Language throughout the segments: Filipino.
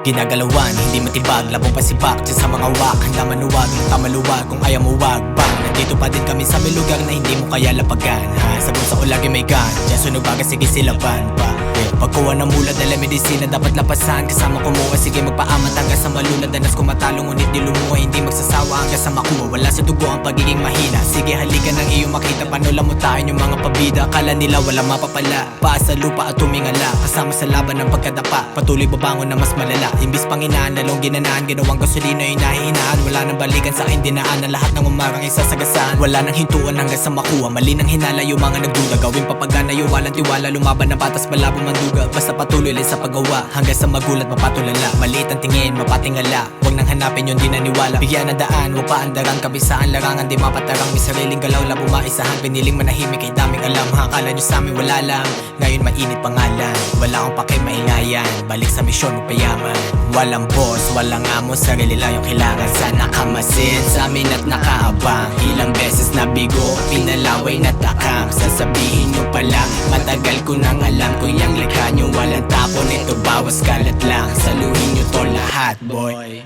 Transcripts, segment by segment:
Ginagalawan, hindi matibag, labong pasibak dyan sa mga wak, handa manuwag, luta maluwag, kung ayaw mo wag bang nandito pa din kami sa may lugar na hindi mo kaya lapagan, ha? Sa bulsa ko lagi may gun, dyan sunog baga sige silaban pa. Pagkuha ng mula dala medisina dapat lapasan, kasama kumuha sige magpaamat hanggang sa malula. Danas ko matalo ngunit di lumuha, hindi magsasawa hanggang sa makuha. Wala sa dugo ang pagiging mahina, sige halika ng iyong makita, paano lamutahin yung mga pabida. Kala nila wala mapapala, paa sa lupa at tumingala, kasama sa laban ng pagkadapa, patuloy babangon na mas malala. Imbis panginaan, lalong ginanaan, ginawang gasolina yung nahihinaan. Wala nang balikan sa akin dinaan, na lahat ng umarang isasagasaan. Wala nang hintuan hanggang sa makuha, mali nang hinala yung mga nagduda. Gawin papagana yung walang tiwala, lumaban ng batas malabo manduga. Basta patuloy lang sa paggawa, hanggang sa magulat mapatulala. Maliit ang tingin, mapatingala, huwag nang hanapin yung di naniwala. Bigyan ng daan, huwag paandarang, kabisaan, larangan, di mapatarang. May sariling galaw, labo maisahan, piniling manahimik, ay daming alam. Akala nyo sa amin wala lang, ngayon mainit pangalan. Wala akong pake maingayan, balik sa misyon magpayaman. Walang boss, walang amo, sarili lang yung kailangan. Sana kamasin sa amin at nakaabang. Ilang beses na bigo, pinalaway na takam. Sasabihin nyo pala, matagal ko nang alam. Kung yung likha nyo walang tapon, ito bawas kalat lang. Saluhin nyo to lahat, boy.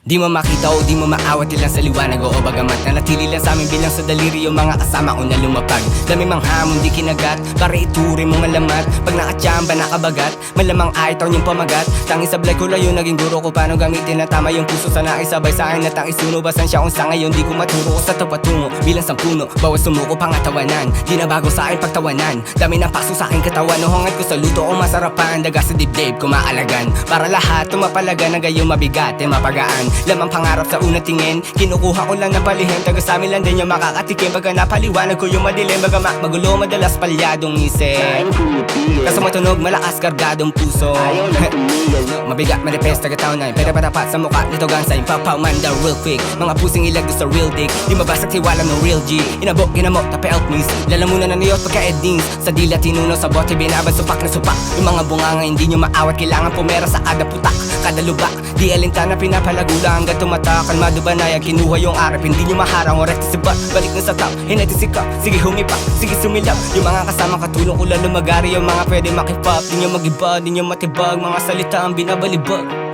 Di mo makita o di mo maawat ilang sa liwanag o bagamat nanatili lang sa amin bilang sa daliri yung mga kasama ko na lumapag. Dami mang hamon di kinagat, para ituring mong alamat. Pag nakachamba nakabagat, malamang ayaw yung pamagat. Tanging sablay ko lang yung naging guro ko, paano gamitin na tama yung puso. Sana isabay sa akin na tanging suno. Basan siya kung sa ngayon di ko maturo ko sa tapatungo bilang sampuno. Bawat sumuko pangatawanan, di na bago sa akin pagtawanan. Dami ng paso sa akin katawan, nuhongat ko sa luto o masarapan. Daga sa dibdib kumaalagan, para lahat tumapalagan. Ang gayong mabigat e mapagaan, lamang pangarap sa unang tingin. Kinukuha ko lang ng palihim, taga sa amin lang din yung makakatikim. Pagka napaliwanag ko yung madilim, bagamat magulo madalas palyadong isip. Kaso matunog malakas kargadong puso. Mabigat manifest taga taonan, pero patapat sa mukha nito gansay. Papaw man the real quick, mga pusing ilag sa real dick. Di mabasag tiwala ng real G, inabok ginamot tape out news. Lalamunan na niyot pagka edings, sa dila tinuno sa bote binabad supak na supak. Yung mga bunganga hindi nyo maawat, kailangan pumera sa kada putak, kada lubak. Di alintana pinapalagula hanggang tumata. Kalmado ba na yan, kinuha yung arap, hindi nyo maharang. Oras si bat, balik na sa top, hinati si cup. Sige humipak, sige sumilap. Yung mga kasama katulong ko lang lumagari, yung mga pwede makipap. Di nyo mag-iba, di nyo matibag, mga salita ang binabalibag.